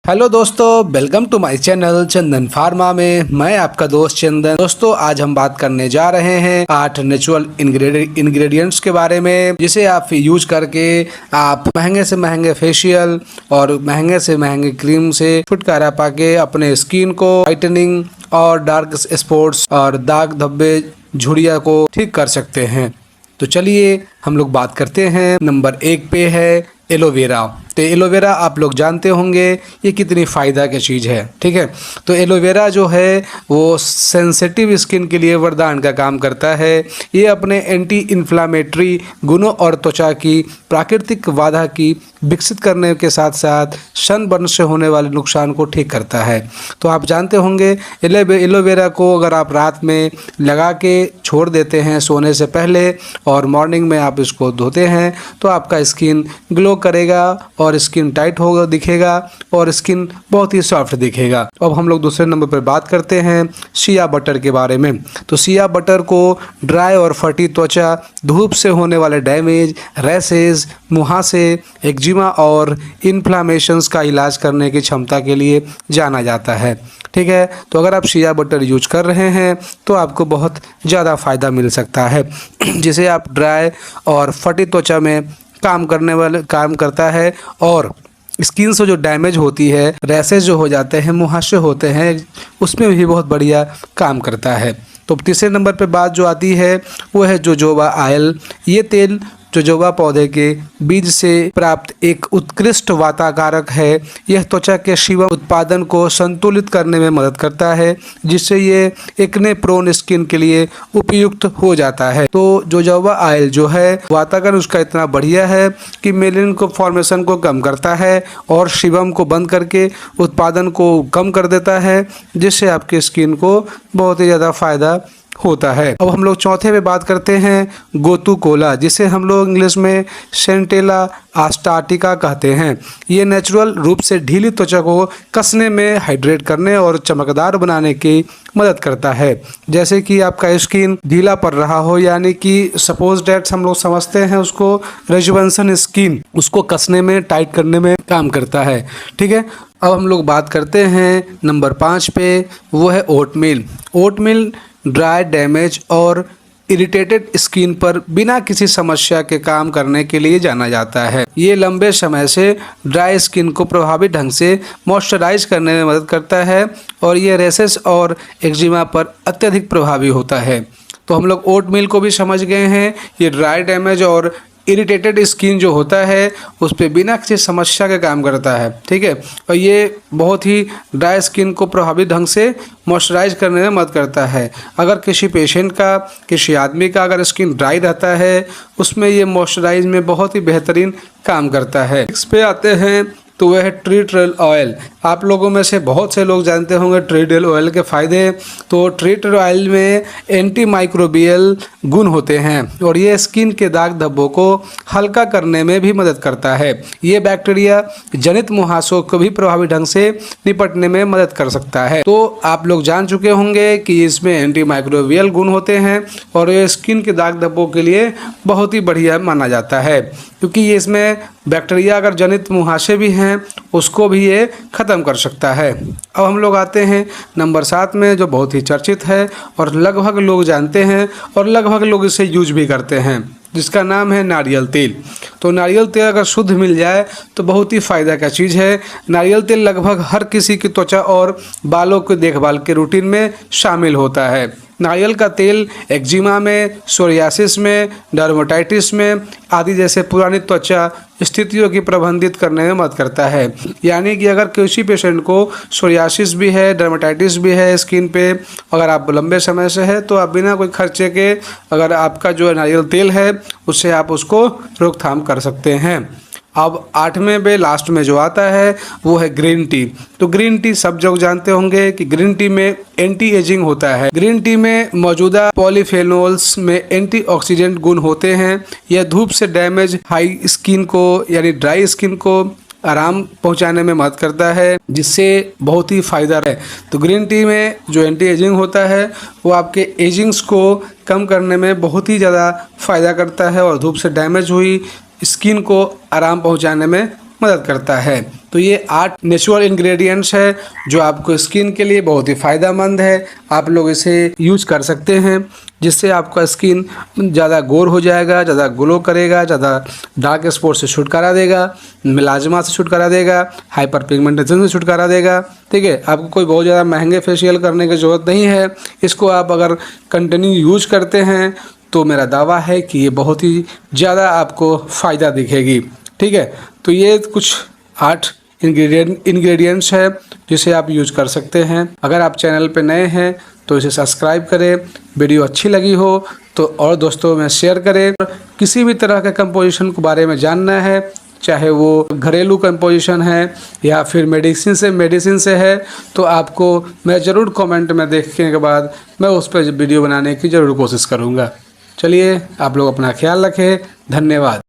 Hello दोस्तों, welcome to my channel Chandan pharma में मैं आपका दोस्त चंदन। दोस्तों आज हम बात करने जा रहे हैं 8 नेचुरल इंग्रेडिएंट्स के बारे में, जिसे आप यूज करके आप महंगे से महंगे फेशियल और महंगे से महंगे क्रीम से छुटकारा पाके अपने स्किन को वाइटनिंग और डार्क स्पॉट्स और दाग धब्बे झुर्रियाँ को ठीक कर सकते हैं। तो चलिए हम लोग बात करते हैं। नंबर 1 पे है एलोवेरा। तो एलोवेरा आप लोग जानते होंगे ये कितनी फ़ायदा की चीज़ है, ठीक है। तो एलोवेरा जो है वो सेंसिटिव स्किन के लिए वरदान का काम करता है। ये अपने एंटी इन्फ्लामेटरी गुणों और त्वचा की प्राकृतिक बाधा की विकसित करने के साथ साथ सनबर्न से होने वाले नुकसान को ठीक करता है। तो आप जानते होंगे एलोवेरा को अगर आप रात में लगा के छोड़ देते हैं सोने से पहले और मॉर्निंग में आप इसको धोते हैं तो आपका स्किन ग्लो करेगा और स्किन टाइट होगा दिखेगा और स्किन बहुत ही सॉफ्ट दिखेगा। अब हम लोग दूसरे नंबर पर बात करते हैं शिया बटर के बारे में। तो शिया बटर को ड्राई और फटी त्वचा, धूप से होने वाले डैमेज, रैशेज, मुहासे, एक्जिमा और इन्फ्लामेशंस का इलाज करने की क्षमता के लिए जाना जाता है, ठीक है। तो अगर आप शिया बटर यूज कर रहे हैं तो आपको बहुत ज़्यादा फ़ायदा मिल सकता है, जिसे आप ड्राई और फटी त्वचा में काम करता है और स्किन से जो डैमेज होती है, रैशेज जो हो जाते हैं, मुहासे होते हैं, उसमें भी बहुत बढ़िया काम करता है। तो तीसरे नंबर पे बात जो आती है वो है जोजोबा ऑयल। ये तेल जोजोबा पौधे के बीज से प्राप्त एक उत्कृष्ट वाताकारक है। यह त्वचा के शिवम उत्पादन को संतुलित करने में मदद करता है, जिससे ये एक्ने प्रोन स्किन के लिए उपयुक्त हो जाता है। तो जोजोबा ऑयल जो है वातावरण उसका इतना बढ़िया है कि मेलेनिन को फॉर्मेशन को कम करता है और शिवम को बंद करके उत्पादन को कम कर देता है, जिससे आपके स्किन को बहुत ही ज़्यादा फायदा होता है। अब हम लोग चौथे पे बात करते हैं गोतु कोला, जिसे हम लोग इंग्लिश में सेंटेला आस्टाटिका कहते हैं। ये नेचुरल रूप से ढीली त्वचा को कसने में, हाइड्रेट करने और चमकदार बनाने की मदद करता है। जैसे कि आपका स्किन ढीला पड़ रहा हो, यानी कि सपोज डेट हम लोग समझते हैं उसको रेजुवेंशन स्किन, उसको कसने में, टाइट करने में काम करता है, ठीक है। अब हम लोग बात करते हैं नंबर 5 पे, वो है ओटमील। ओटमील ड्राई, डैमेज और इरिटेटेड स्किन पर बिना किसी समस्या के काम करने के लिए जाना जाता है। ये लंबे समय से ड्राई स्किन को प्रभावी ढंग से मॉइस्चराइज करने में मदद करता है और ये रैशेस और एक्जिमा पर अत्यधिक प्रभावी होता है। तो हम लोग ओटमील को भी समझ गए हैं। ये ड्राई, डैमेज और इरिटेटेड स्किन जो होता है उस पर बिना किसी समस्या के काम करता है, ठीक है। और ये बहुत ही ड्राई स्किन को प्रभावी ढंग से मॉइस्चराइज करने में मदद करता है। अगर किसी पेशेंट का, किसी आदमी का अगर स्किन ड्राई रहता है, उसमें ये मॉइस्चराइज में बहुत ही बेहतरीन काम करता है। इस पे आते हैं तो वह है ट्री ट्रेल ऑयल। आप लोगों में से बहुत से लोग जानते होंगे ट्री ट्रेल ऑयल के फ़ायदे। तो ट्री ट्रेल ऑयल में एंटी माइक्रोबियल गुण होते हैं और ये स्किन के दाग धब्बों को हल्का करने में भी मदद करता है। ये बैक्टीरिया जनित मुहासों को भी प्रभावी ढंग से निपटने में मदद कर सकता है। तो आप लोग जान चुके होंगे कि इसमें एंटी माइक्रोबियल गुण होते हैं और ये स्किन के दाग धब्बों के लिए बहुत ही बढ़िया माना जाता है, क्योंकि ये इसमें बैक्टीरिया अगर जनित मुहासे भी हैं उसको भी ये ख़त्म कर सकता है। अब हम लोग आते हैं नंबर 7 में, जो बहुत ही चर्चित है और लगभग लोग जानते हैं और लगभग लोग इसे यूज भी करते हैं, जिसका नाम है नारियल तेल। तो नारियल तेल अगर शुद्ध मिल जाए तो बहुत ही फ़ायदा का चीज़ है। नारियल तेल लगभग हर किसी की त्वचा और बालों की देखभाल के रूटीन में शामिल होता है। नारियल का तेल एक्जिमा में, सोरियासिस में, डर्मेटाइटिस में आदि जैसे पुरानी त्वचा स्थितियों की प्रबंधित करने में मदद करता है। यानी कि अगर किसी पेशेंट को सोरियासिस भी है, डर्मेटाइटिस भी है स्किन पे, अगर आप लंबे समय से है तो आप बिना कोई खर्चे के अगर आपका जो नारियल तेल है उससे आप उसको रोकथाम कर सकते हैं। अब 8वें पे लास्ट में जो आता है वो है ग्रीन टी। तो ग्रीन टी सब लोग जानते होंगे कि ग्रीन टी में एंटी एजिंग होता है। ग्रीन टी में मौजूदा पॉलीफेनोल्स में एंटीऑक्सीडेंट गुण होते हैं। यह धूप से डैमेज हाई स्किन को, यानी ड्राई स्किन को आराम पहुंचाने में मदद करता है, जिससे बहुत ही फ़ायदा है। तो ग्रीन टी में जो एंटी एजिंग होता है वो आपके एजिंग्स को कम करने में बहुत ही ज़्यादा फ़ायदा करता है और धूप से डैमेज हुई स्किन को आराम पहुंचाने में मदद करता है। तो ये 8 नेचुरल इंग्रेडिएंट्स है जो आपको स्किन के लिए बहुत ही फ़ायदेमंद है। आप लोग इसे यूज कर सकते हैं, जिससे आपका स्किन ज़्यादा गोर हो जाएगा, ज़्यादा ग्लो करेगा, ज़्यादा डार्क स्पॉट से छुटकारा देगा, मिलाजमा से छुटकारा देगा, हाइपर पिगमेंटेशन से छुटकारा देगा। ठीक है, आपको कोई बहुत ज़्यादा महंगे फेशियल करने की ज़रूरत नहीं है। इसको आप अगर कंटिन्यू यूज करते हैं तो मेरा दावा है कि ये बहुत ही ज़्यादा आपको फ़ायदा दिखेगी। ठीक है, तो ये कुछ 8 इंग्रेडिएंट्स है जिसे आप यूज कर सकते हैं। अगर आप चैनल पे नए हैं तो इसे सब्सक्राइब करें, वीडियो अच्छी लगी हो तो और दोस्तों में शेयर करें। किसी भी तरह के कंपोजिशन के बारे में जानना है, चाहे वो घरेलू कंपोजिशन है या फिर मेडिसिन से है, तो आपको मैं ज़रूर कमेंट में देखने के बाद मैं उस पर वीडियो बनाने की ज़रूर कोशिश करूँगा। चलिए, आप लोग अपना ख्याल रखें। धन्यवाद।